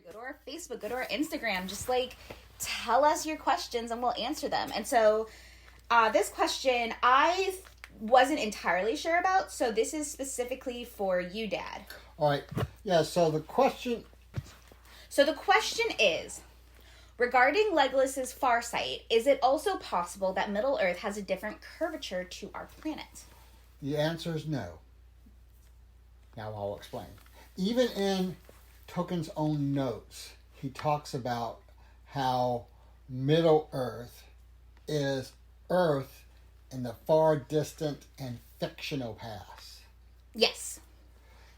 Go to our Facebook, go to our Instagram. Just like tell us your questions and we'll answer them. And so this question I wasn't entirely sure about, so this is specifically for you, Dad. All right. Yeah, so the question is, regarding Legolas's farsight, is it also possible that Middle Earth has a different curvature to our planet? The answer is no. Now I'll explain. Even in Tolkien's own notes, he talks about how Middle Earth is Earth in the far distant and fictional past. Yes.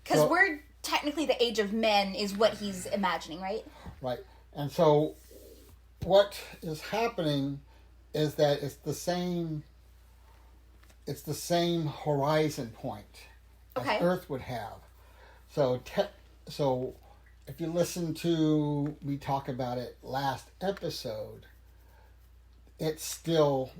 Because we're technically the age of men is what he's imagining, right? Right. And so what is happening is that it's the same horizon point as Earth would have. So if you listen to me talk about it last episode, it still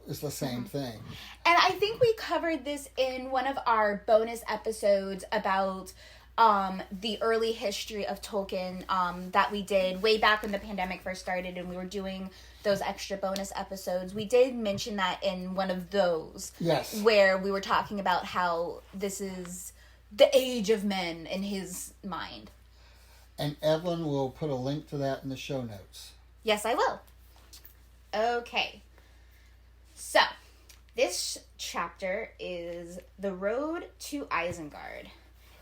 is the same thing. And I think we covered this in one of our bonus episodes about the early history of Tolkien that we did way back when the pandemic first started and we were doing those extra bonus episodes. We did mention that in one of those. Yes. Where we were talking about how this is the age of men in his mind. And Evelyn will put a link to that in the show notes. Yes, I will. Okay. So, this chapter is The Road to Isengard.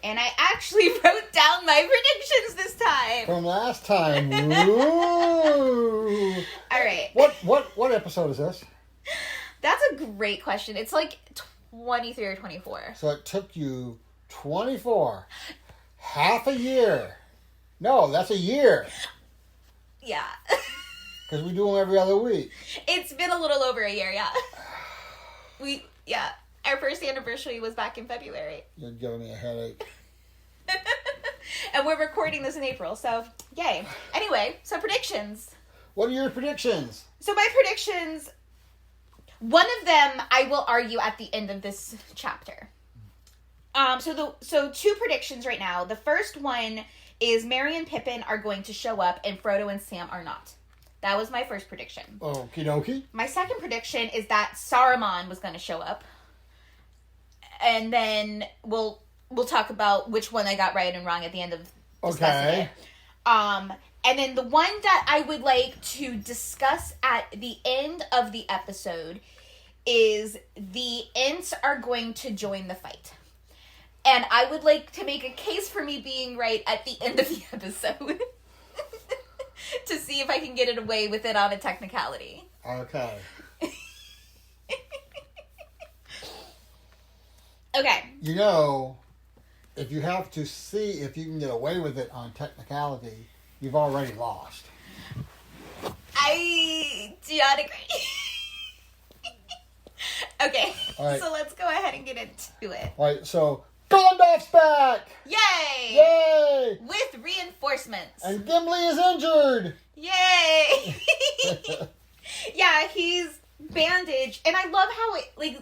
And I actually wrote down my predictions this time. From last time. Ooh. All right. What episode is this? That's a great question. It's like 23 or 24. So it took you 24. Half a year. No, that's a year. Yeah. Because we do them every other week. It's been a little over a year, yeah. Our first anniversary was back in February. You're giving me a headache. And we're recording this in April, so yay. Anyway, so predictions. What are your predictions? So my predictions, one of them I will argue at the end of this chapter. So two predictions right now. The first one is Merry and Pippin are going to show up and Frodo and Sam are not. That was my first prediction. Okie dokie. My second prediction is that Saruman was going to show up. And then we'll talk about which one I got right and wrong at the end of discussing it. And then the one that I would like to discuss at the end of the episode is the Ents are going to join the fight. And I would like to make a case for me being right at the end of the episode. To see if I can get it away with it on a technicality. Okay. Okay. You know, if you have to see if you can get away with it on technicality, you've already lost. I do not agree. Okay, right. So let's go ahead and get into it. All right, so Gandalf's back! Yay! Yay! With reinforcements. And Gimli is injured! Yay! Yeah, he's bandaged. And I love how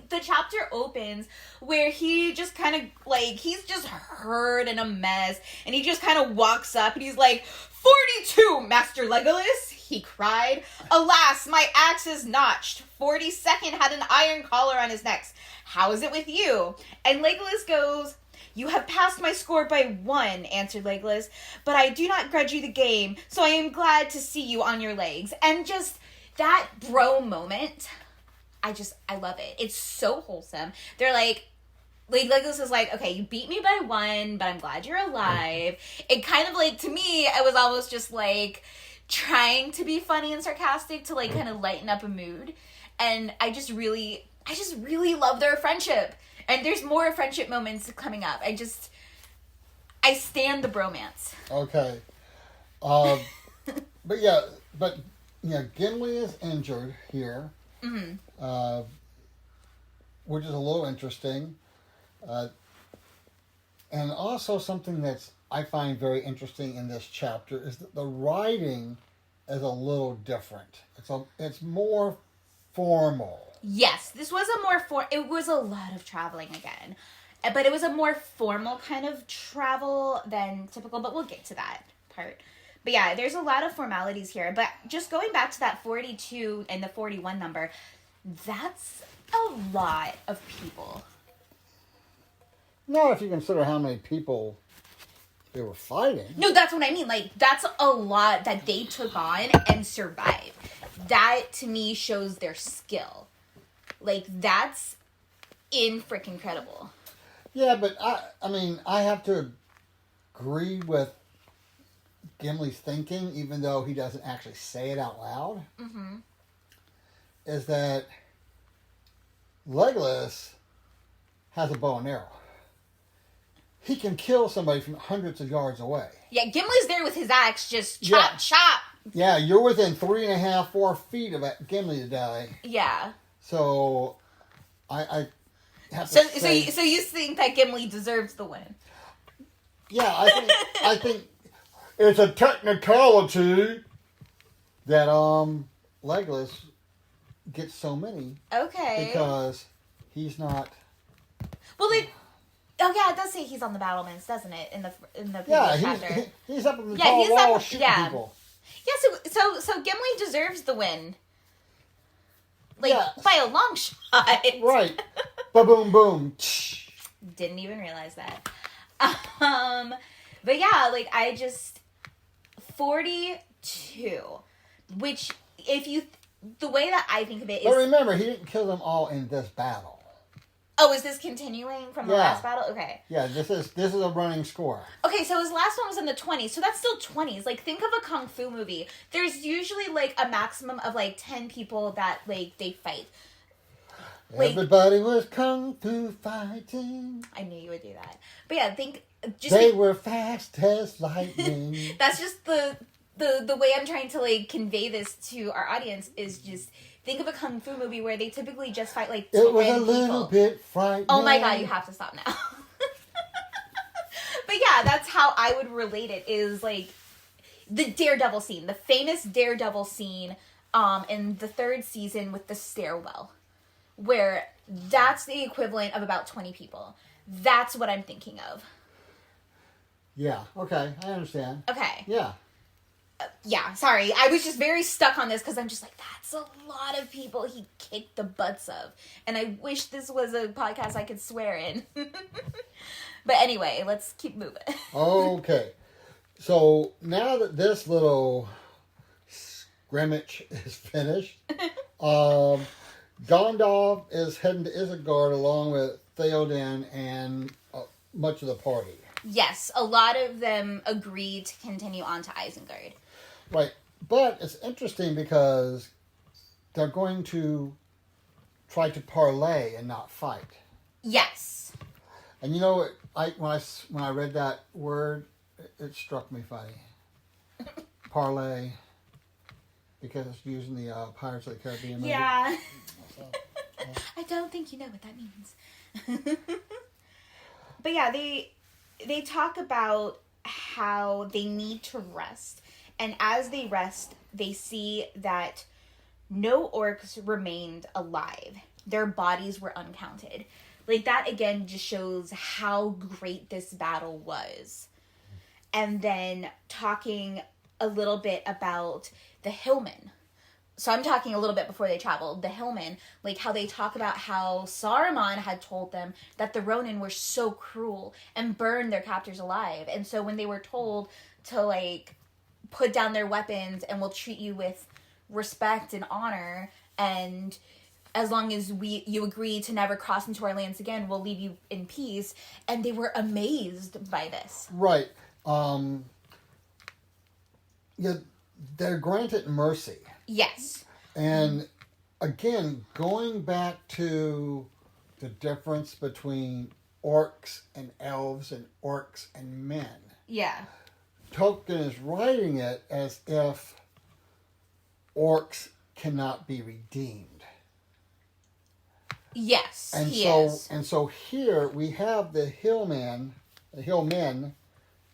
the chapter opens where he just kind of, he's just hurt and a mess. And he just kind of walks up and he's like, 42, Master Legolas, he cried. Alas, my axe is notched. 42nd had an iron collar on his neck. How is it with you? And Legolas goes, you have passed my score by 1, answered Legolas, but I do not grudge you the game, so I am glad to see you on your legs. And just that bro moment, I love it. It's so wholesome. They're like Legolas is like, okay, you beat me by 1, but I'm glad you're alive. It kind of to me, it was almost just trying to be funny and sarcastic to kind of lighten up a mood. And I just really love their friendship. And there's more friendship moments coming up. I stand the bromance. Okay. But Gimli is injured here. Mm-hmm. Which is a little interesting. And also something that's I find very interesting in this chapter is that the writing is a little different. It's more formal. Yes, this was it was a lot of traveling again. But it was a more formal kind of travel than typical, but we'll get to that. part. But yeah, there's a lot of formalities here. But just going back to that 42 and the 41 number, that's a lot of people. Not if you consider how many people they were fighting. No, that's what I mean. Like, that's a lot that they took on and survived. That, to me, shows their skill. Like, that's freaking incredible. Yeah, but I mean, I have to agree with Gimli's thinking, even though he doesn't actually say it out loud. Mm-hmm. Is that Legolas has a bow and arrow. He can kill somebody from hundreds of yards away. Yeah, Gimli's there with his axe, just chop, chop. Yeah, you're within 3.5, 4 feet of Gimli to die. Yeah. So, I have to say... So you think that Gimli deserves the win? Yeah, I think it's a technicality that Legolas gets so many. Okay. Because he's not... Well, oh yeah, it does say he's on the battlements, doesn't it? In the previous chapter. He's up in the tall wall shooting people. Yeah, so Gimli deserves the win. Like, by a long shot. Right. Ba-boom, boom. Didn't even realize that. But yeah, like, 42. Which, the way that I think of it is... But remember, he didn't kill them all in this battle. Oh, is this continuing from the last battle? Okay. Yeah, this is a running score. Okay, so his last one was in the 20s, so that's still 20s. Like, think of a kung fu movie. There's usually, like, a maximum of, like, 10 people that, like, they fight. Like, everybody was kung fu fighting. I knew you would do that. But yeah, they were fast as lightning. That's just the way I'm trying to, like, convey this to our audience is just... Think of a kung fu movie where they typically just fight like 10 people. It was a little bit frightening. Oh my god, you have to stop now. But yeah, that's how I would relate it, is like the Daredevil scene. The famous Daredevil scene in the 3rd season with the stairwell. Where that's the equivalent of about 20 people. That's what I'm thinking of. Yeah, okay, I understand. Okay. Yeah. Yeah, sorry. I was just very stuck on this because I'm just like, that's a lot of people he kicked the butts of. And I wish this was a podcast I could swear in. But anyway, let's keep moving. Okay. So now that this little scrimmage is finished, Gandalf is heading to Isengard along with Theoden and much of the party. Yes, a lot of them agreed to continue on to Isengard. Right, but it's interesting because they're going to try to parlay and not fight. Yes. And you know, when I read that word, it struck me funny. Parlay, because it's used in the Pirates of the Caribbean movie. Yeah. I don't think you know what that means. But yeah, they talk about how they need to rest. And as they rest, they see that no orcs remained alive. Their bodies were uncounted. Like, that again just shows how great this battle was. And then talking a little bit about the Hillmen. So I'm talking a little bit before they traveled. The Hillmen, like how they talk about how Saruman had told them that the Ronin were so cruel and burned their captors alive. And so when they were told to, like, put down their weapons and we'll treat you with respect and honor, and as long as you agree to never cross into our lands again, we'll leave you in peace. And they were amazed by this. Right. Yeah, they're granted mercy. Yes. And again, going back to the difference between orcs and elves and orcs and men. Yeah. Tolkien is writing it as if orcs cannot be redeemed. Yes, and he so, is. And so here we have the hillmen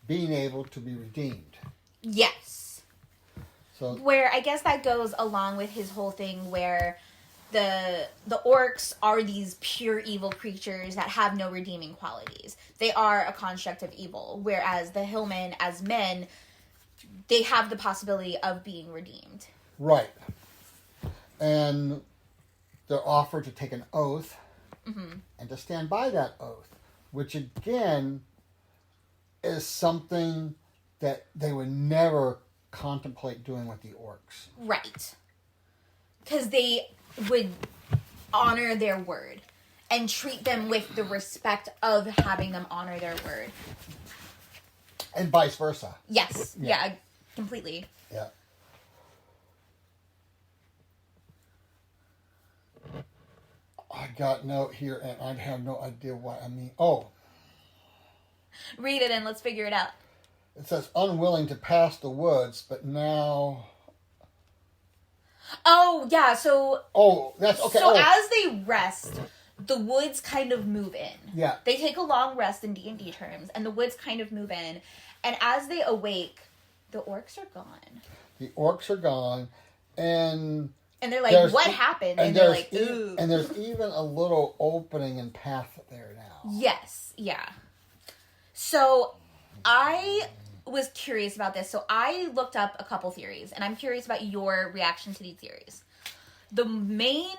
being able to be redeemed. Yes. So where I guess that goes along with his whole thing where the orcs are these pure evil creatures that have no redeeming qualities. They are a construct of evil, whereas the hillmen as men they have the possibility of being redeemed. Right. And they're offered to take an oath and to stand by that oath, which again is something that they would never contemplate doing with the orcs. Right. Because they would honor their word and treat them with the respect of having them honor their word. And vice versa. Yes. Yeah, completely. Yeah. I got a note here, and I have no idea what I mean. Oh, Read it and let's figure it out. it says unwilling to pass the woods, but now. Oh, yeah, so... Oh, that's okay. So as they rest, the woods kind of move in. Yeah. They take a long rest in D&D terms, and the woods kind of move in. And as they awake, the orcs are gone. The orcs are gone, and they're like, what happened? And they're like, ooh. And there's even a little opening and path there now. Yes, yeah. So I was curious about this. So I looked up a couple theories, and I'm curious about your reaction to these theories. The main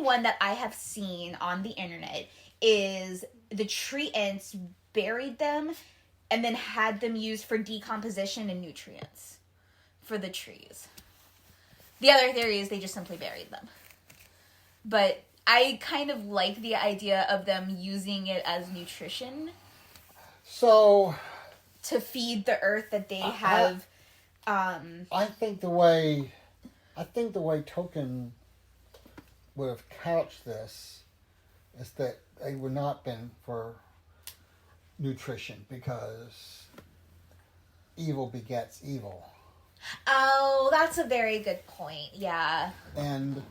one that I have seen on the internet is the tree ants buried them and then had them used for decomposition and nutrients for the trees. The other theory is they just simply buried them. But I kind of like the idea of them using it as nutrition. So... to feed the earth that they have. I think the way Tolkien would have couched this is that they would not been for nutrition, because evil begets evil. Oh, that's a very good point. Yeah. And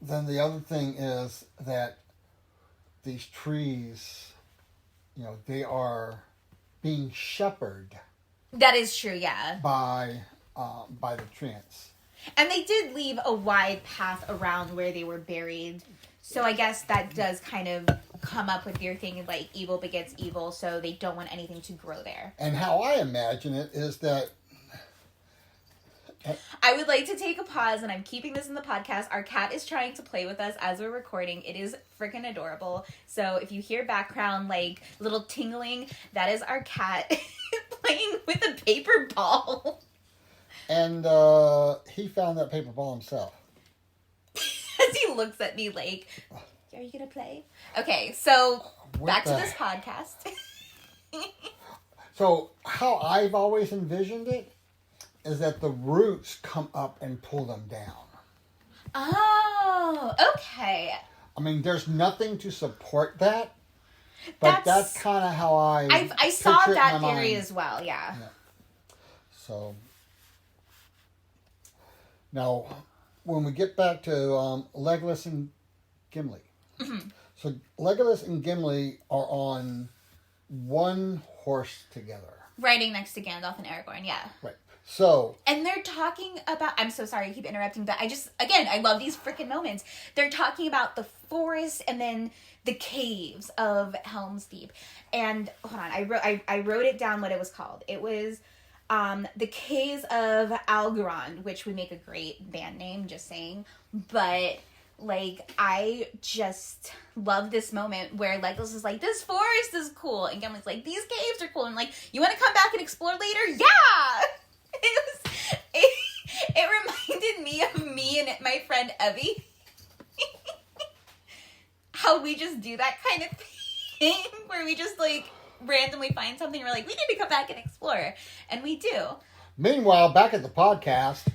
then the other thing is that these trees, they are being shepherded. That is true, yeah. By the treants. And they did leave a wide path around where they were buried. So I guess that does kind of come up with your thing, like evil begets evil, so they don't want anything to grow there. And how I imagine it is that... I would like to take a pause, and I'm keeping this in the podcast. Our cat is trying to play with us as we're recording. It is freaking adorable. So if you hear background, like, little tingling, that is our cat playing with a paper ball. And he found that paper ball himself. As he looks at me like, are you going to play? Okay, so back to this podcast. So how I've always envisioned it is that the roots come up and pull them down. Oh, okay. I mean, there's nothing to support that, but that's kind of how I saw that theory as well, yeah. So, now, when we get back to Legolas and Gimli. Mm-hmm. So, Legolas and Gimli are on one horse together. Riding next to Gandalf and Aragorn, yeah. Right. So... And they're talking about... I'm so sorry I keep interrupting, but I love these freaking moments. They're talking about the forest and then the caves of Helm's Deep. And, hold on, I wrote it down what it was called. It was the Caves of Algerond, which would make a great band name, just saying. But... like, I just love this moment where Legolas is like, this forest is cool. And Gimli's like, these caves are cool. And like, you want to come back and explore later? Yeah! It reminded me of me and my friend Evie. How we just do that kind of thing. Where we just like randomly find something and we're like, we need to come back and explore. And we do. Meanwhile, back at the podcast...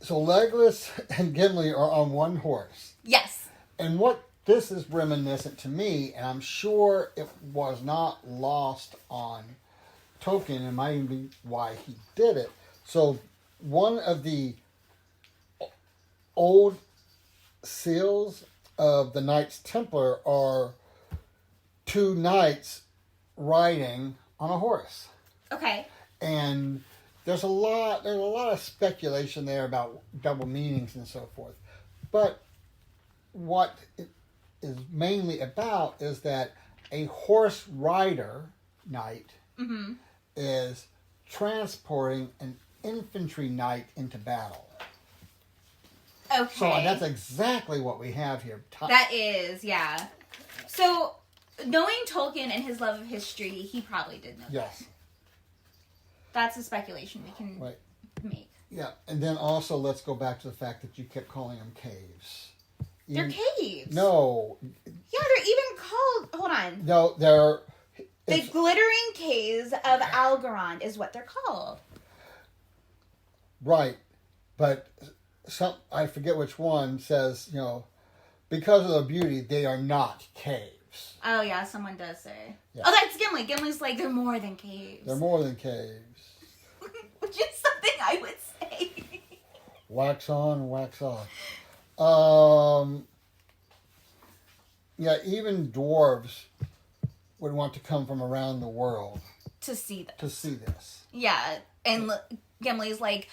So Legolas and Gimli are on one horse. Yes. And what this is reminiscent to me, and I'm sure it was not lost on Tolkien, and might even be why he did it. So one of the old seals of the Knights Templar are two knights riding on a horse. Okay. And there's a lot of speculation there about double meanings and so forth. But what it is mainly about is that a horse rider knight is transporting an infantry knight into battle. Okay. So that's exactly what we have here. That is, yeah. So, knowing Tolkien and his love of history, he probably did know that. Yes. That's a speculation we can make. Yeah, and then also let's go back to the fact that you kept calling them caves. They're caves. No. Yeah, they're even called... Hold on. No, they're... The Glittering Caves of Algarond is what they're called. Right. But I forget which one says, because of the beauty, they are not caves. Oh, yeah, someone does say. Yeah. Oh, that's Gimli. Gimli's like, they're more than caves. They're more than caves. Which is something I would say. Wax on, wax off. Yeah, even dwarves would want to come from around the world to see this. Yeah, and Gimli's like,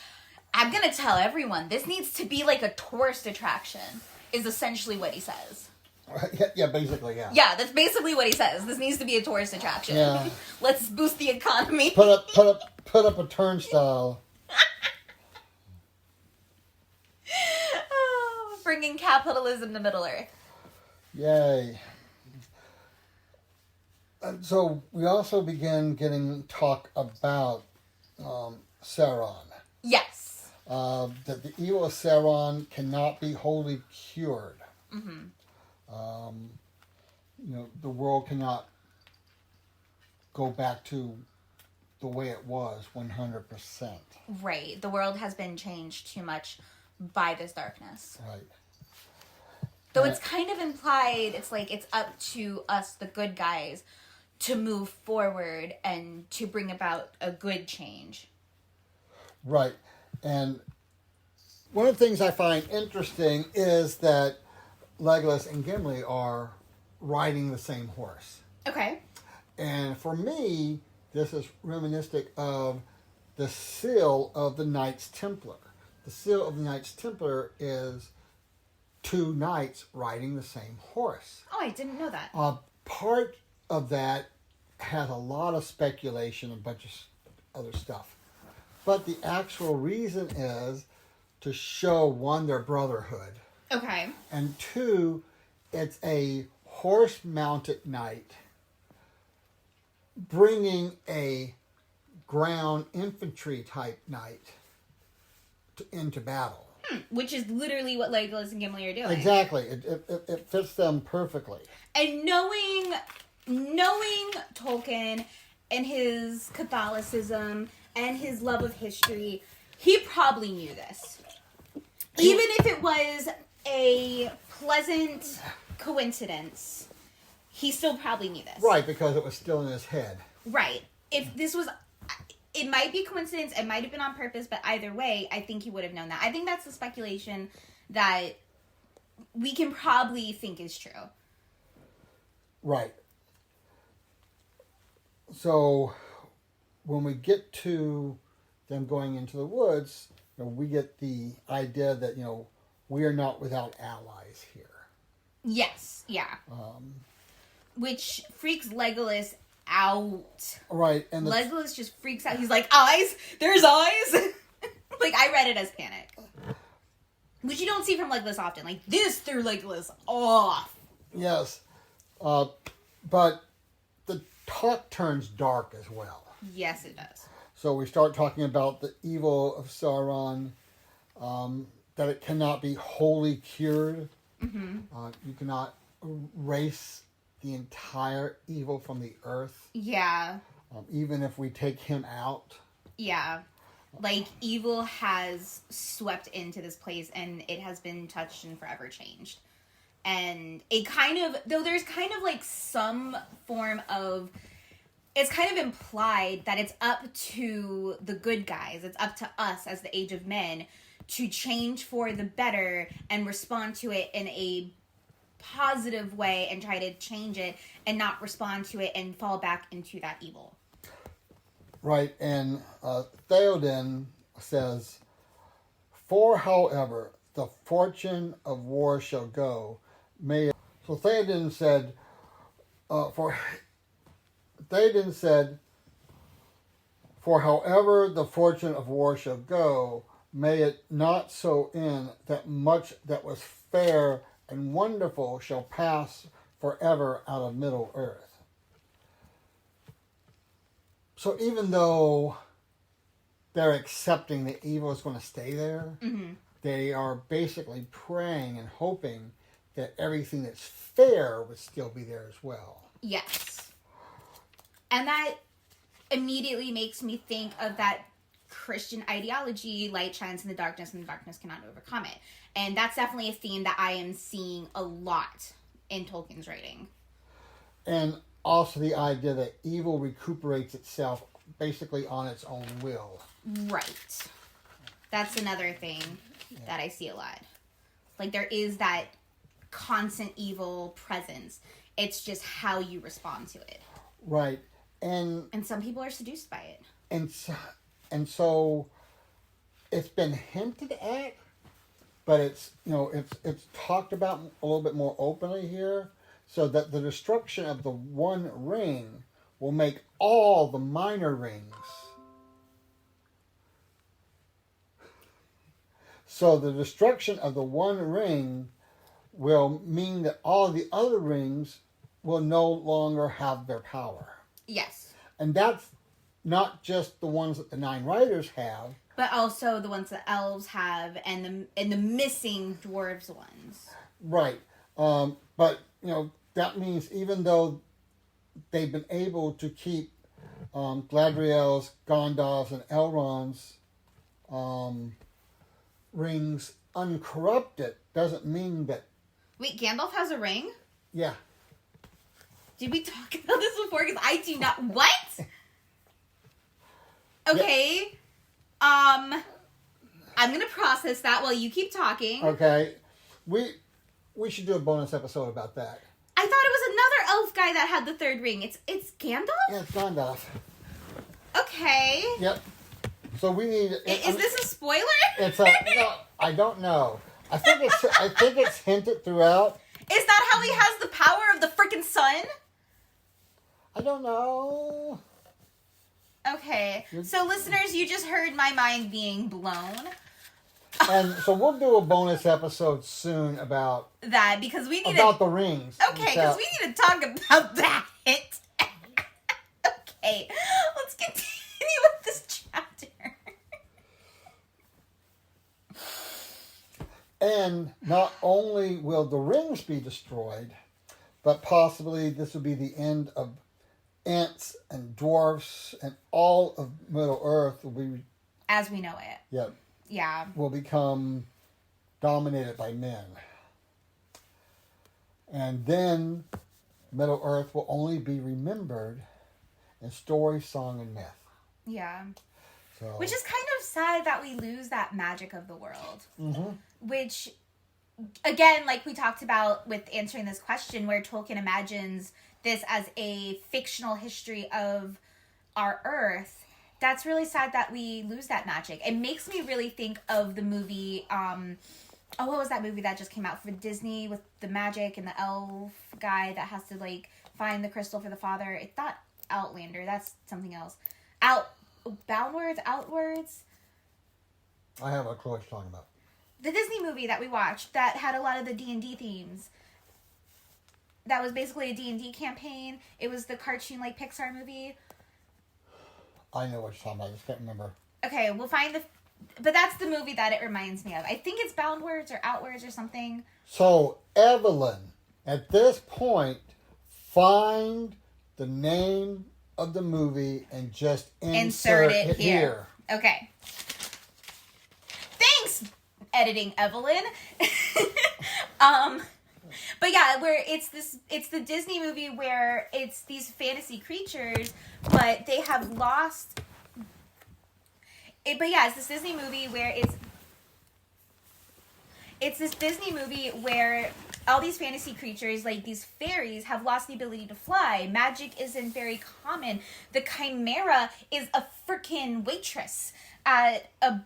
I'm gonna tell everyone this needs to be like a tourist attraction. Is essentially what he says. Yeah, basically, yeah. Yeah, that's basically what he says. This needs to be a tourist attraction. Yeah. Let's boost the economy. Put up a turnstile. Oh, bringing capitalism to Middle Earth. Yay. And so we also begin getting talk about Sauron. Yes. That the evil of Sauron cannot be wholly cured. The world cannot go back to the way it was 100%. Right. The world has been changed too much by this darkness. Right. Though it's kind of implied, it's like it's up to us, the good guys, to move forward and to bring about a good change. Right. And one of the things I find interesting is that Legolas and Gimli are riding the same horse. Okay. And for me, this is reminiscent of the seal of the Knights Templar. The seal of the Knights Templar is two knights riding the same horse. Oh, I didn't know that. Part of that has a lot of speculation and a bunch of other stuff. But the actual reason is to show, one, their brotherhood. Okay. And two, it's a horse-mounted knight bringing a ground infantry type knight into battle. Which is literally what Legolas and Gimli are doing. Exactly. It fits them perfectly. And knowing Tolkien and his Catholicism and his love of history, he probably knew this. Even if it was a pleasant coincidence, he still probably knew this. Right, because it was still in his head. Right. If this was... It might be coincidence, it might have been on purpose, but either way, I think he would have known that. I think that's the speculation that we can probably think is true. Right. So, when we get to them going into the woods, we get the idea that, we are not without allies here. Yes, yeah. Which freaks Legolas out. Right. And Legolas just freaks out. He's like, eyes? There's eyes? Like, I read it as panic. Which you don't see from Legolas often. Like, this threw Legolas off. Yes. But the talk turns dark as well. Yes, it does. So we start talking about the evil of Sauron, that it cannot be wholly cured. Mm-hmm. You cannot erase the entire evil from the earth. Yeah. Even if we take him out. Yeah. Like, evil has swept into this place and it has been touched and forever changed. And it kind of, though there's kind of like some form of, it's kind of implied that it's up to the good guys, it's up to us as the Age of Men to change for the better and respond to it in a positive way and try to change it and not respond to it and fall back into that evil. Right, and Theoden says, "For however the fortune of war shall go, may..." So Theoden said, For however the fortune of war shall go, may it not so end that much that was fair and wonderful shall pass forever out of Middle Earth. So even though they're accepting that evil is going to stay there, they are basically praying and hoping that everything that's fair would still be there as well. Yes. And that immediately makes me think of that Christian ideology, light shines in the darkness and the darkness cannot overcome it. And that's definitely a theme that I am seeing a lot in Tolkien's writing. And also the idea that evil recuperates itself basically on its own will. Right. That's another thing that I see a lot. Like, there is that constant evil presence. It's just how you respond to it. Right. And some people are seduced by it. And so it's been hinted at, but it's talked about a little bit more openly here, so that the destruction of the One Ring will make all the minor rings. So the destruction of the One Ring will mean that all the other rings will no longer have their power. Yes. And that's not just the ones that the Nine Riders have, but also the ones that elves have, and the missing dwarves ones. Right. But that means even though they've been able to keep Gladriel's, Gondalf's, and Elrond's rings uncorrupted, doesn't mean that. Wait, Gandalf has a ring? Yeah. Did we talk about this before? Because I do not. What? Okay. Yeah. I'm gonna process that while you keep talking. Okay. We should do a bonus episode about that. I thought it was another elf guy that had the third ring. It's Gandalf? Yeah, it's Gandalf. Okay. Yep. So we need. Is this a spoiler? It's no, I don't know. I think it's hinted throughout. Is that how he has the power of the frickin' sun? I don't know. Okay. So listeners, you just heard my mind being blown. And so we'll do a bonus episode soon about that, because we need about the rings. Okay, because we need to talk about that. Okay, let's continue with this chapter. And not only will the rings be destroyed, but possibly this will be the end of ants and dwarfs, and all of Middle Earth will be, as we know it. Yep. Yeah. Will become dominated by men. And then Middle Earth will only be remembered in story, song, and myth. Yeah. So. Which is kind of sad that we lose that magic of the world. Mm-hmm. Which, again, like we talked about with answering this question, where Tolkien imagines this as a fictional history of our Earth. That's really sad that we lose that magic. It makes me really think of the movie, what was that movie that just came out for Disney with the magic and the elf guy that has to, like, find the crystal for the father? It's not Outlander, that's something else. Outwards? I have a clue what you're talking about. The Disney movie that we watched that had a lot of the D&D themes. That was basically a D&D campaign. It was the cartoon, like, Pixar movie. I know what you're talking about. I just can't remember. Okay, we'll find but that's the movie that it reminds me of. I think it's Boundwards or Outwards or something. So, Evelyn, at this point, find the name of the movie and just insert it here. Okay. Thanks, editing Evelyn. But yeah, where it's the Disney movie where it's these fantasy creatures, but they have lost it. But yeah, it's this Disney movie where it's this Disney movie where all these fantasy creatures, like these fairies, have lost the ability to fly. Magic isn't very common. The Chimera is a freaking waitress at a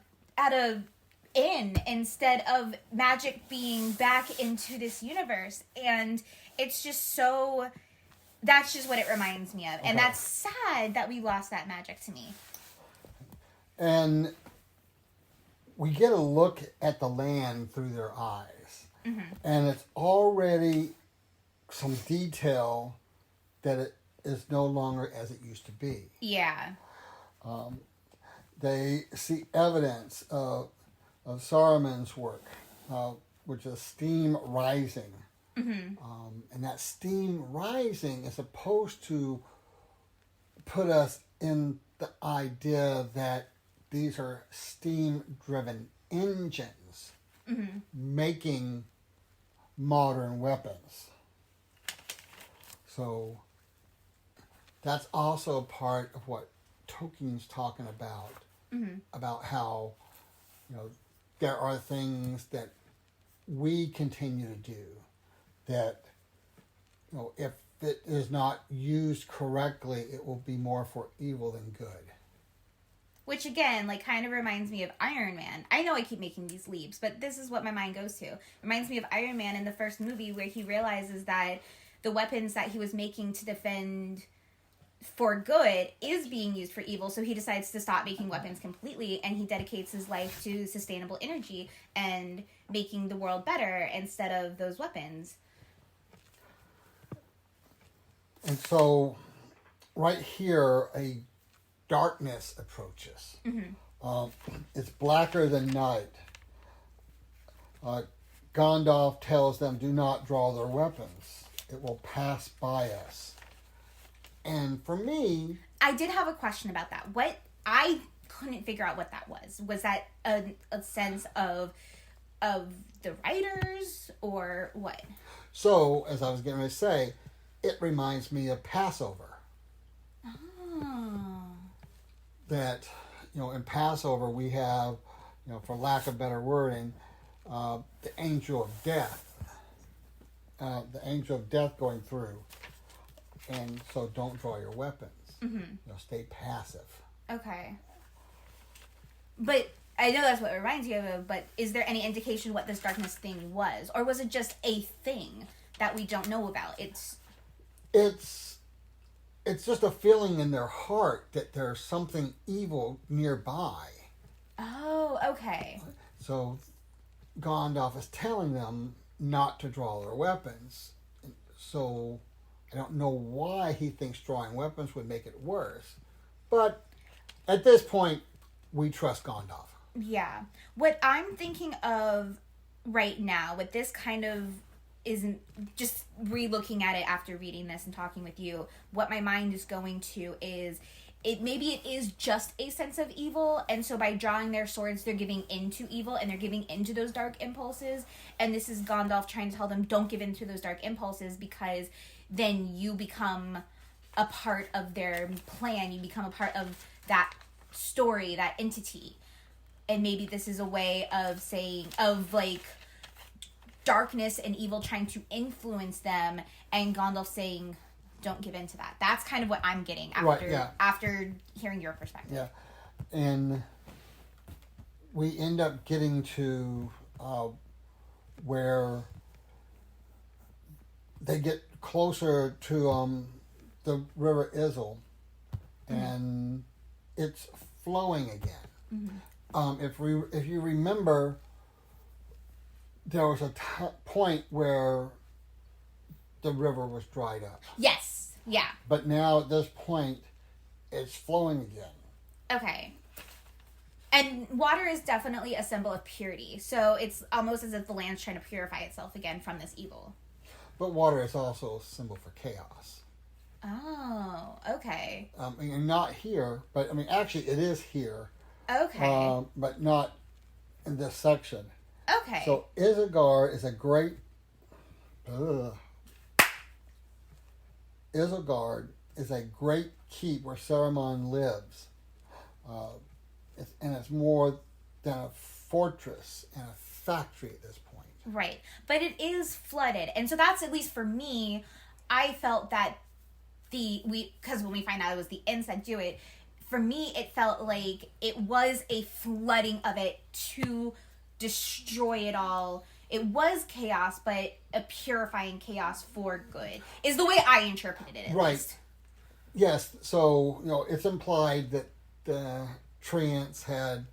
inn instead of magic being back into this universe. And it's just that's just what it reminds me of. Okay. And that's sad that we lost that magic to me. And we get a look at the land through their eyes. Mm-hmm. And it's already some detail that it is no longer as it used to be. Yeah. They see evidence of Saruman's work, which is steam rising. Mm-hmm. And that steam rising is supposed to put us in the idea that these are steam-driven engines Mm-hmm. making modern weapons. So that's also part of what Tolkien's talking about how, there are things that we continue to do that, if it is not used correctly, it will be more for evil than good. Which, again, kind of reminds me of Iron Man. I know I keep making these leaps, but this is what my mind goes to. It reminds me of Iron Man in the first movie, where he realizes that the weapons that he was making to defend for good is being used for evil, so he decides to stop making weapons completely, and he dedicates his life to sustainable energy and making the world better instead of those weapons. And so, right here, a darkness approaches. It's blacker than night. Gandalf tells them, do not draw their weapons. It will pass by us. And for me... I did have a question about that. I couldn't figure out what that was. Was that a sense of the writers, or what? So, as I was going to say, it reminds me of Passover. Oh. That, in Passover we have, for lack of better wording, the angel of death. The angel of death going through. And so don't draw your weapons. Stay passive. Okay. But I know that's what it reminds you of, but is there any indication what this darkness thing was? Or was it just a thing that we don't know about? It's just a feeling in their heart that there's something evil nearby. Oh, okay. So Gandalf is telling them not to draw their weapons. So I don't know why he thinks drawing weapons would make it worse. But at this point, we trust Gandalf. Yeah. What I'm thinking of right now, what this kind of isn't, just re-looking at it after reading this and talking with you, what my mind is going to is, maybe it is just a sense of evil, and so by drawing their swords, they're giving into evil, and they're giving into those dark impulses, and this is Gandalf trying to tell them, don't give into those dark impulses, because then you become a part of their plan, you become a part of that story, that entity. And maybe this is a way of saying, darkness and evil trying to influence them, and Gandalf saying, don't give in to that. That's kind of what I'm getting after hearing your perspective. Yeah. And we end up getting to where they get closer to the River Isle, and it's flowing again. If you remember, there was a point where the river was dried up. Yes. Yeah. But now at this point, it's flowing again. Okay. And water is definitely a symbol of purity. So it's almost as if the land's trying to purify itself again from this evil. But water is also a symbol for chaos. Oh, okay. And not here, but actually it is here. Okay. But not in this section. Okay. So Isengard is a great... Isengard is a great keep where Saruman lives. And it's more than a fortress and a factory at this point. Right. But it is flooded. And so that's, at least for me, I felt that because when we find out it was the Ents that do it, for me it felt like it was a flooding of it to destroy it all. It was chaos, but a purifying chaos for good is the way I interpreted it, at least. Yes, so it's implied that treants had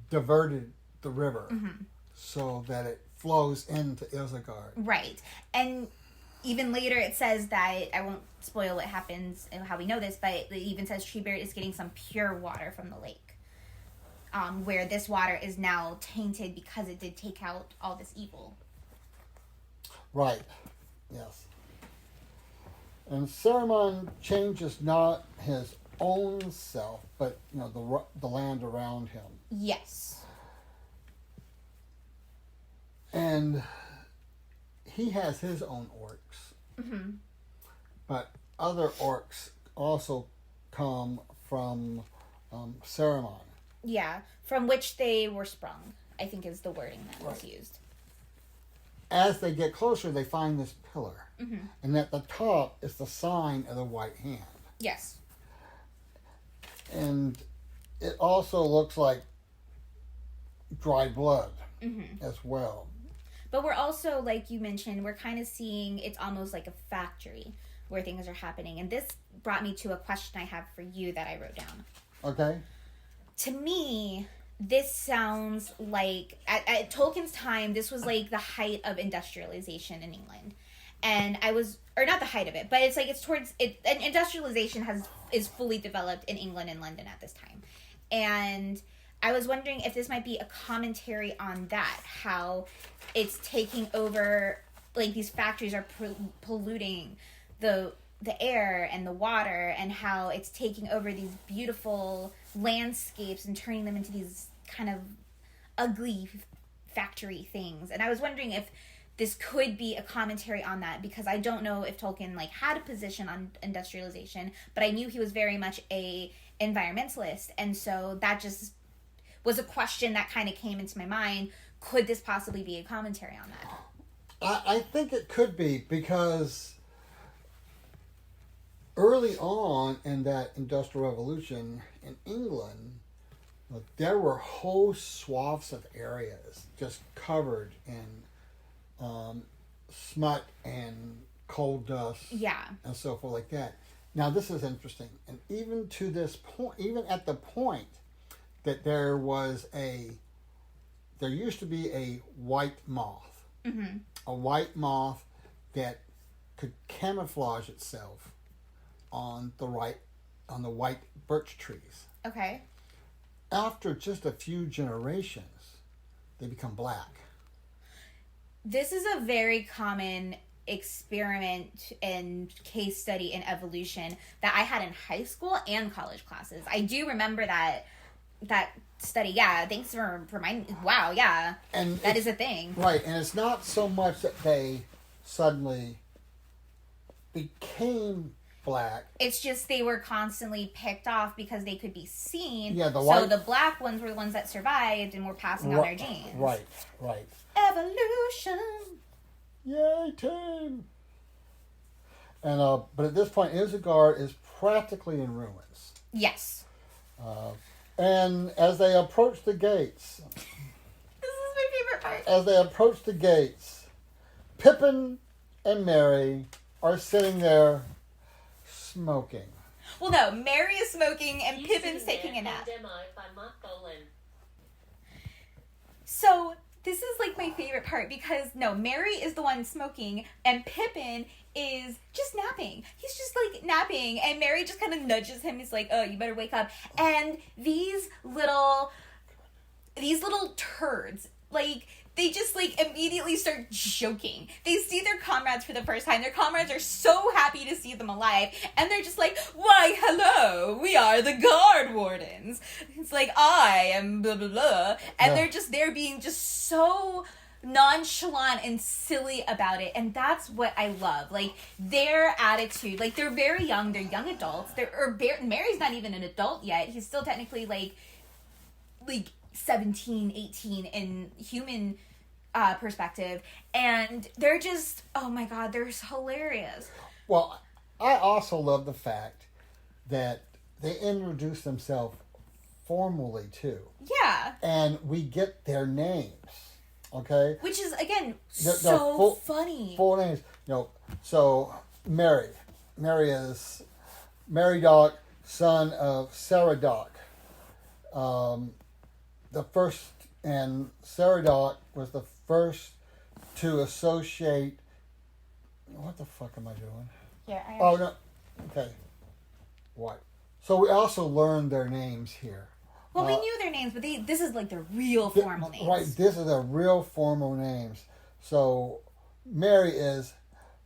diverted the river Mm-hmm. so that it flows into Isengard. Right. And even later it says that, I won't spoil what happens and how we know this, but it even says Treebeard is getting some pure water from the lake. Where this water is now tainted because it did take out all this evil. Right. Yes. And Saruman changes not his own self, but the land around him. Yes. And he has his own orcs. Mm-hmm. But other orcs also come from Saruman. Yeah, from which they were sprung, I think is the wording that was used. As they get closer, they find this pillar. Mm-hmm. And at the top is the sign of the white hand. Yes. And it also looks like dried blood as well. But we're also, like you mentioned, we're kind of seeing it's almost like a factory where things are happening. And this brought me to a question I have for you that I wrote down. Okay. To me, this sounds like, at Tolkien's time, this was like the height of industrialization in England. And or not the height of it, but it's like and industrialization is fully developed in England and London at this time. And I was wondering if this might be a commentary on that, how it's taking over, like these factories are polluting the air and the water, and how it's taking over these beautiful landscapes and turning them into these kind of ugly factory things. And I was wondering if this could be a commentary on that, because I don't know if Tolkien had a position on industrialization, but I knew he was very much a environmentalist, and so that just was a question that kind of came into my mind. Could this possibly be a commentary on that? I think it could be, because early on in that Industrial Revolution in England, there were whole swaths of areas just covered in smut and coal dust, and so forth like that. Now this is interesting, and even to this point, even at the point that there used to be a white moth, a white moth that could camouflage itself on the white birch trees. Okay. After just a few generations, they become black. This is a very common experiment and case study in evolution that I had in high school and college classes. I do remember that study. Yeah, thanks for reminding. Wow, yeah, and that is a thing. Right, and it's not so much that they suddenly became black. It's just they were constantly picked off because they could be seen. Yeah, so the black ones were the ones that survived and were passing on their genes. Right. Evolution. Yay, team! And but at this point, Isengard is practically in ruins. Yes. And as they approach the gates, this is my favorite part. As they approach the gates, Pippin and Merry are sitting there smoking. Well, no, Merry is smoking and Pippin's taking a nap. So this is my favorite part, because Merry is the one smoking and Pippin is just napping. He's just napping, and Merry just kind of nudges him. He's like, "Oh, you better wake up." And these little turds, they just immediately start joking. They see their comrades for the first time. Their comrades are so happy to see them alive, and they're just like, "Why, hello, we are the guard wardens." It's like, "I am blah blah blah," and they're being just so nonchalant and silly about it, and that's what I love. Their attitude, they're very young. They're young adults. Mary's not even an adult yet. He's still technically 17, 18 in human perspective, and they're just, oh my god, they're hilarious. Well, I also love the fact that they introduce themselves formally too. Yeah. And we get their names, okay? Which is, again, so funny. Full names. So Merry is Meriadoc, son of Saradoc. the first, and Saradoc was the first to associate. What the fuck am I doing? Yeah. Oh no. Okay. What? So we also learned their names here. Well, we knew their names, but this is like their real formal names. Right. This is their real formal names. So Mary is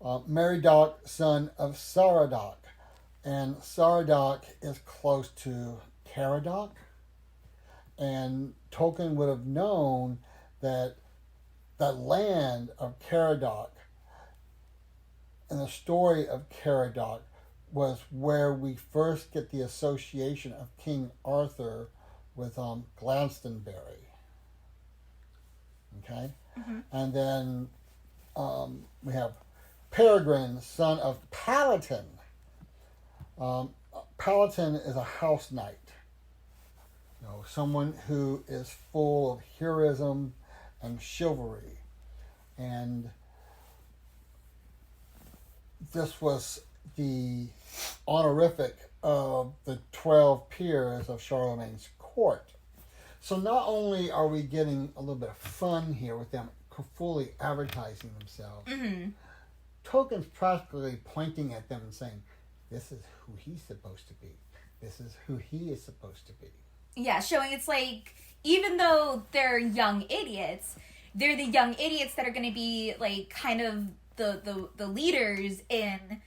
Meriadoc, son of Saradoc, and Saradoc is close to Caradoc, and Tolkien would have known that the land of Caradoc and the story of Caradoc was where we first get the association of King Arthur with Glastonbury. Okay? Mm-hmm. And then we have Peregrine, son of Palatine. Palatine is a house knight. You know, someone who is full of heroism and chivalry. And this was the honorific of the 12 peers of Charlemagne's court. So not only are we getting a little bit of fun here with them fully advertising themselves, Mm-hmm. Tolkien's practically pointing at them and saying, this is who he's supposed to be. This is who he is supposed to be. Yeah, showing it's like, even though they're young idiots, they're the young idiots that are going to be like kind of the leaders in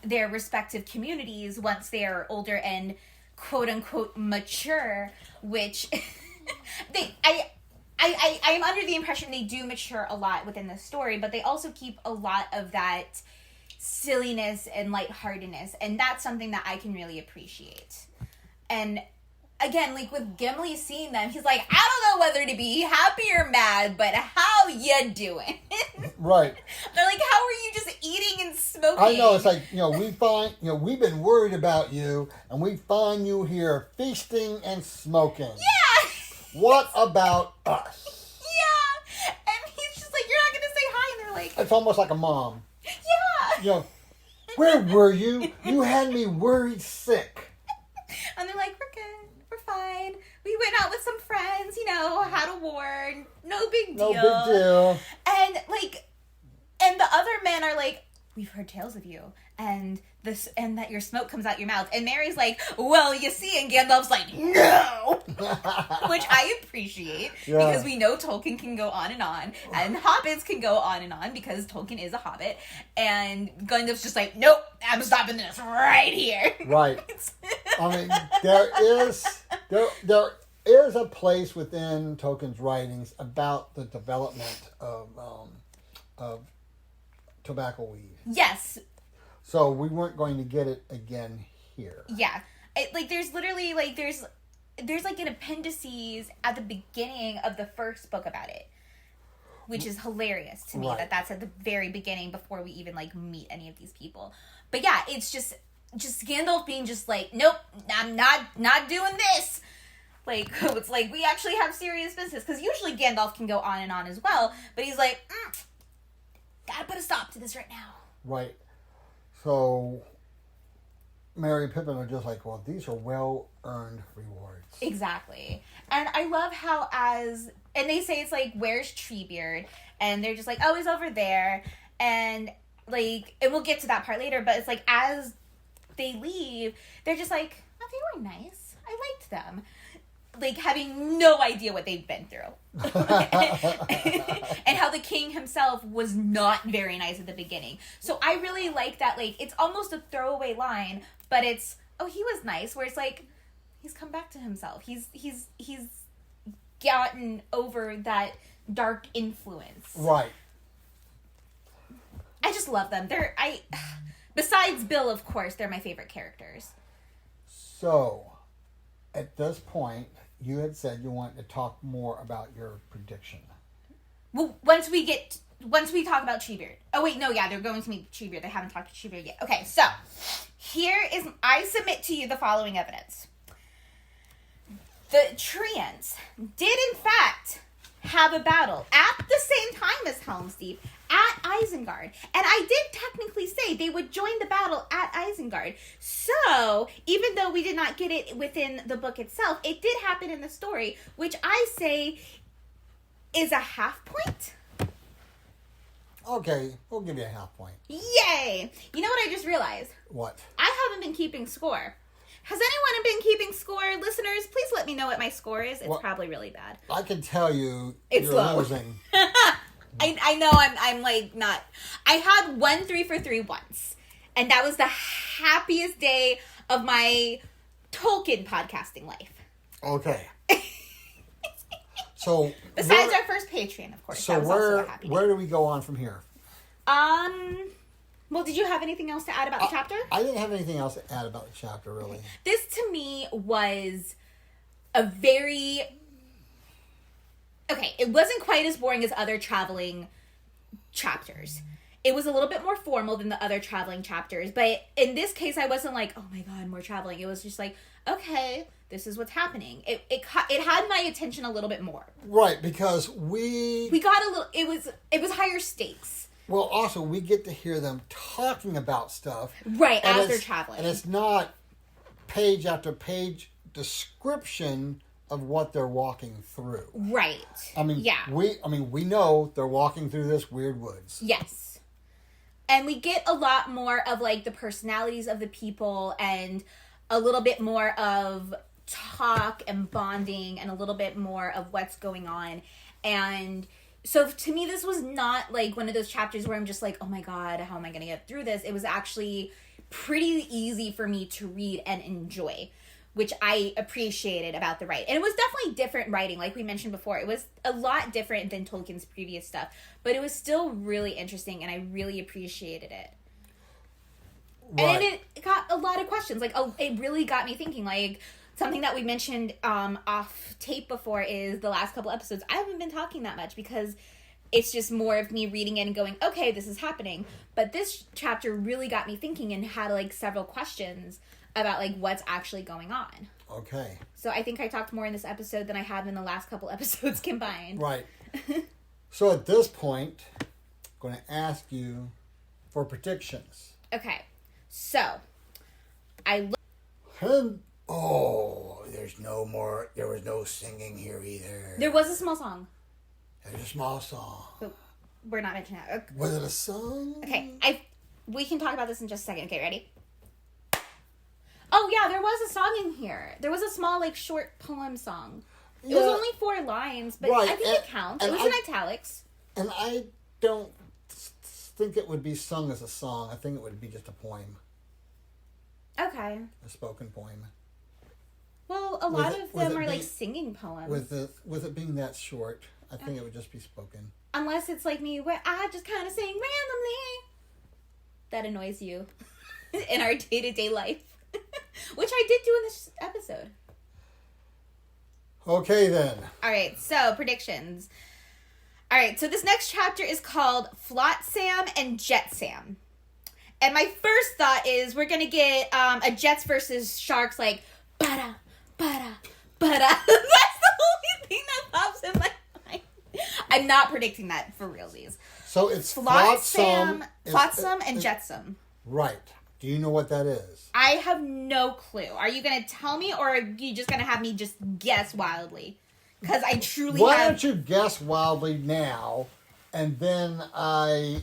their respective communities once they are older and quote unquote mature, which I'm under the impression they do mature a lot within the story, but they also keep a lot of that silliness and lightheartedness, and that's something that I can really appreciate. And again, like with Gimli seeing them, he's like, I don't know whether to be happy or mad, but how you doing? Right. They're like, how are you just eating and smoking? I know, it's like, we've been worried about you, and we find you here feasting and smoking. Yeah! What about us? Yeah! And he's just like, you're not gonna say hi, and they're like, It's almost like a mom. yeah! Where were you? You had me worried sick. And they're like, we're good, we're fine. We went out with some friends, had a war, no big deal. No big deal. And the other men are like, we've heard tales of you, and that your smoke comes out your mouth. And Mary's like, well, you see, and Gandalf's like, no! Which I appreciate, because we know Tolkien can go on, and hobbits can go on, because Tolkien is a hobbit, and Gandalf's just like, nope, I'm stopping this right here. Right. I mean, there is a place within Tolkien's writings about the development of tobacco weed. Yes. So we weren't going to get it again here. Yeah. There's literally, there's an appendices at the beginning of the first book about it, which is hilarious to me, right. that's at the very beginning before we even, meet any of these people. But yeah, it's just Gandalf being just like, nope, I'm not doing this. It's like, we actually have serious business, because usually Gandalf can go on and on as well, but he's like, gotta put a stop to this right now. Right. So Merry and Pippin are just like, well, these are well-earned rewards. Exactly. And I love how and they say it's like, where's Treebeard? And they're just like, oh, he's over there. And and we'll get to that part later, but it's like, as they leave, they're just like, oh, they were nice. I liked them. Having no idea what they've been through. And how the king himself was not very nice at the beginning. So I really like that, it's almost a throwaway line, but it's, oh, he was nice, where it's like, he's come back to himself. He's gotten over that dark influence. Right. I just love them. Besides Bill, of course, they're my favorite characters. So, at this point, you had said you wanted to talk more about your prediction. Well, once we talk about Treebeard. Oh, wait, no, yeah, they're going to meet Treebeard. They haven't talked to Treebeard yet. Okay, so, I submit to you the following evidence. The Treants did, in fact, have a battle at the same time as Helm's Deep at Isengard. And I did technically say they would join the battle at Isengard. So, even though we did not get it within the book itself, it did happen in the story, which I say is a half point. Okay, we'll give you a half point. Yay! You know what I just realized? What? I haven't been keeping score. Has anyone been keeping score? Listeners, please let me know what my score is. It's probably really bad. I can tell you it's you're low. losing. I know I'm like not. I had 1 3 for 3 once. And that was the happiest day of my Tolkien podcasting life. Okay. So besides our first Patreon, of course. So where do we go on from here? Well, did you have anything else to add about the chapter? I didn't have anything else to add about the chapter, really. This, to me, was a very... Okay, it wasn't quite as boring as other traveling chapters. It was a little bit more formal than the other traveling chapters. But in this case, I wasn't like, oh my god, more traveling. It was just like, okay, this is what's happening. It had my attention a little bit more. Right, because we got a little... It was higher stakes. Well, also, we get to hear them talking about stuff. Right, as they're traveling. And it's not page after page description of what they're walking through. Right. I mean, yeah. We know they're walking through this weird woods. Yes. And we get a lot more of, like, the personalities of the people and a little bit more of talk and bonding and a little bit more of what's going on. And... so to me, this was not like one of those chapters where I'm just like, oh my god, how am I going to get through this? It was actually pretty easy for me to read and enjoy, which I appreciated about the write. And it was definitely different writing, like we mentioned before. It was a lot different than Tolkien's previous stuff, but it was still really interesting, and I really appreciated it. Right. And it got a lot of questions. Like, it really got me thinking, like... something that we mentioned off tape before is the last couple episodes. I haven't been talking that much because it's just more of me reading it and going, okay, this is happening. But this chapter really got me thinking and had like several questions about like what's actually going on. Okay. So I think I talked more in this episode than I have in the last couple episodes combined. Right. So at this point, I'm going to ask you for predictions. Okay. So I there was no singing here either. There was a small song. There's a small song. But we're not mentioning that. Okay. Was it a song? Okay, we can talk about this in just a second. Okay, ready? Oh, yeah, there was a song in here. There was a small, like, short poem song. It was only 4 lines, but right. I think it counts. It was in italics. And I don't think it would be sung as a song. I think it would be just a poem. Okay. A spoken poem. Well, a lot of them are like singing poems. With it being that short, I think it would just be spoken. Unless it's like me, where I just kind of sing randomly. That annoys you in our day-to-day life. Which I did do in this episode. Okay, then. All right, so predictions. All right, so this next chapter is called Flotsam and Jetsam. And my first thought is we're going to get a Jets versus Sharks, like, bada, bada, bada. That's the only thing that pops in my mind. I'm not predicting that for realsies. So it's Flotsam and Jetsam. Right. Do you know what that is? I have no clue. Are you going to tell me, or are you just going to have me just guess wildly? Because I truly Why don't you guess wildly now, and then I...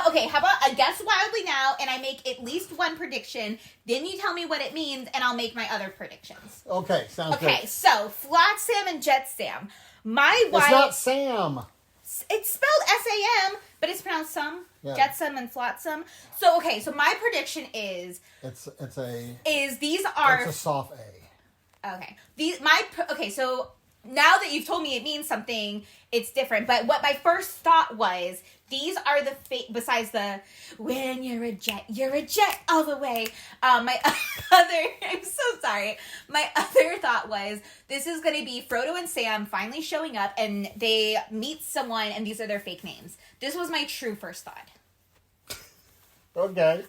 Okay, how about I guess wildly now, and I make at least one prediction, then you tell me what it means, and I'll make my other predictions. Okay, sounds good. Okay, so, Flotsam and Jetsam. It's not Sam. It's spelled S-A-M, but it's pronounced Sam. Yeah. Jetsam and Flotsam. So, okay, so my prediction is... It's a soft A. Okay. So... now that you've told me it means something, it's different. But what my first thought was, these are the besides the when you're a jet all the way. I'm so sorry. My other thought was, this is going to be Frodo and Sam finally showing up, and they meet someone, and these are their fake names. This was my true first thought. Okay.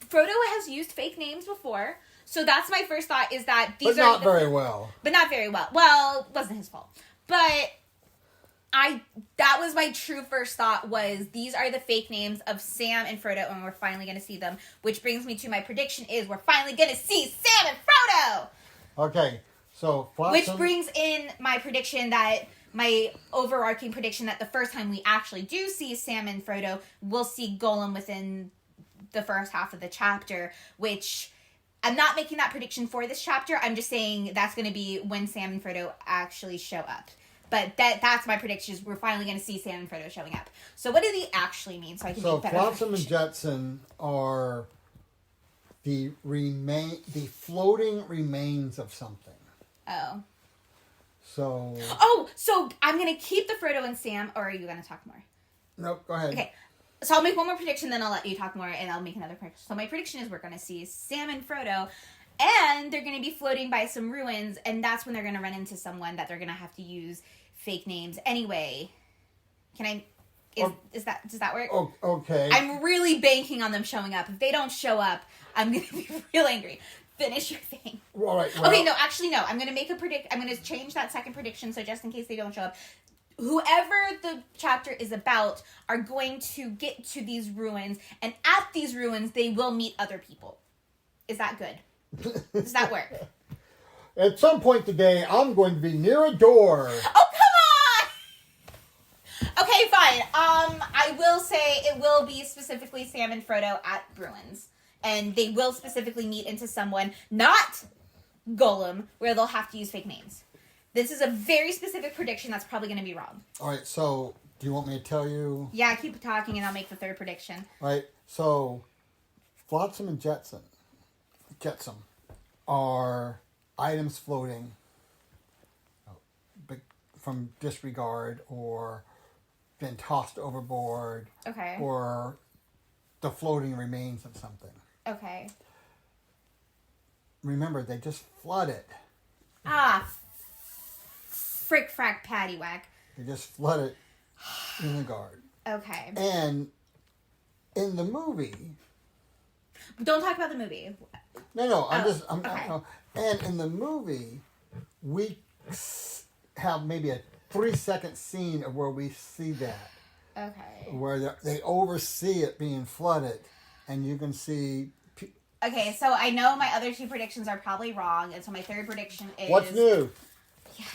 Frodo has used fake names before. So that's my first thought, is that these But not very well. But not very well. Well, it wasn't his fault. But that was my true first thought, was these are the fake names of Sam and Frodo, and we're finally going to see them. Which brings me to my prediction is we're finally going to see Sam and Frodo! Okay, so Which brings in my prediction that, my overarching prediction that the first time we actually do see Sam and Frodo, we'll see Gollum within the first half of the chapter, which I'm not making that prediction for this chapter. I'm just saying that's going to be when Sam and Frodo actually show up. But that's my prediction, is we're finally going to see Sam and Frodo showing up. So what do they actually mean? So I can make better Flotsam and Jetsam are the floating remains of something. Oh. So... so I'm going to keep the Frodo and Sam, or are you going to talk more? Nope, go ahead. Okay. So I'll make one more prediction, then I'll let you talk more, and I'll make another prediction. So my prediction is we're going to see Sam and Frodo, and they're going to be floating by some ruins, and that's when they're going to run into someone that they're going to have to use fake names anyway. Does that work? Oh, okay. I'm really banking on them showing up. If they don't show up, I'm going to be real angry. Finish your thing. All right. Well, okay, no. I'm going to make I'm going to change that second prediction, so just in case they don't show up, whoever the chapter is about are going to get to these ruins, and at these ruins, they will meet other people. Is that good? Does that work? At some point today, I'm going to be near a door. Oh, come on! Okay, fine. I will say it will be specifically Sam and Frodo at ruins. And they will specifically meet into someone, not Gollum, where they'll have to use fake names. This is a very specific prediction that's probably going to be wrong. All right, so do you want me to tell you? Yeah, keep talking and I'll make the third prediction. All right, so Flotsam and Jetsam are items floating from disregard or been tossed overboard. Okay. Or the floating remains of something. Okay. Remember, they just flooded. Frick frack paddywhack. They just flooded Isengard. Okay. And in the movie... Don't talk about the movie. No, Okay. And in the movie, we have maybe a 3-second scene of where we see that. Okay. Where they oversee it being flooded, and you can see... Okay, so I know my other two predictions are probably wrong, and so my third prediction is... What's new? Yeah.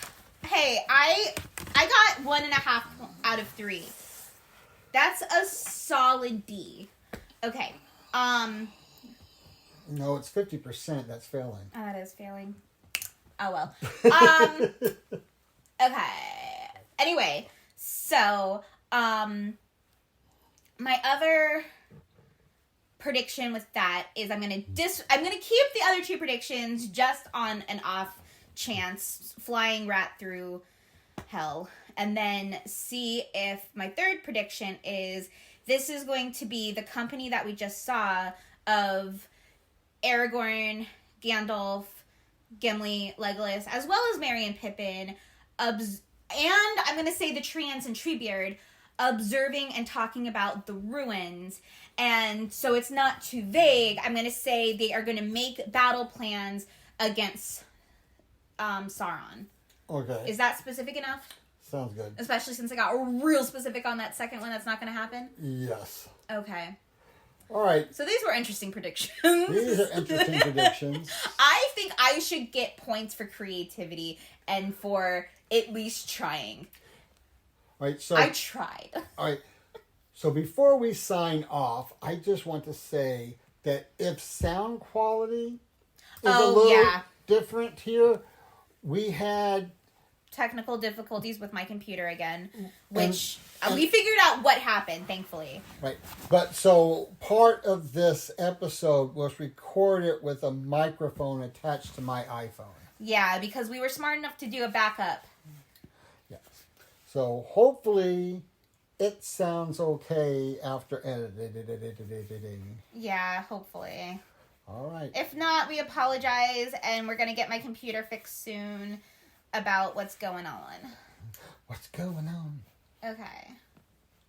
Hey, I got 1.5 out of 3. That's a solid D. Okay. No, it's 50%. That's failing. Oh, that is failing. Oh, well. Okay. Anyway, so, my other prediction with that is I'm gonna keep the other two predictions just on an off chance, flying rat through hell, and then see if my third prediction is this is going to be the company that we just saw of Aragorn, Gandalf, Gimli, Legolas, as well as Merry and Pippin, and I'm going to say the Treants and Treebeard, observing and talking about the ruins. And so it's not too vague. I'm going to say they are going to make battle plans against Sauron. Okay. Is that specific enough? Sounds good. Especially since I got real specific on that second one that's not going to happen? Yes. Okay. All right. So these were interesting predictions. These are interesting predictions. I think I should get points for creativity and for at least trying. All right, so I tried. All right. So before we sign off, I just want to say that if sound quality is a little different here, we had technical difficulties with my computer again, which we figured out what happened, thankfully. Right. But so part of this episode was recorded with a microphone attached to my iPhone. Yeah, because we were smart enough to do a backup. Yes. So hopefully it sounds okay after editing. Yeah, hopefully. All right. If not, we apologize, and we're going to get my computer fixed soon about what's going on. What's going on? Okay.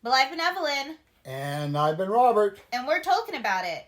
Well, I've been Evelyn. And I've been Robert. And we're talking about it.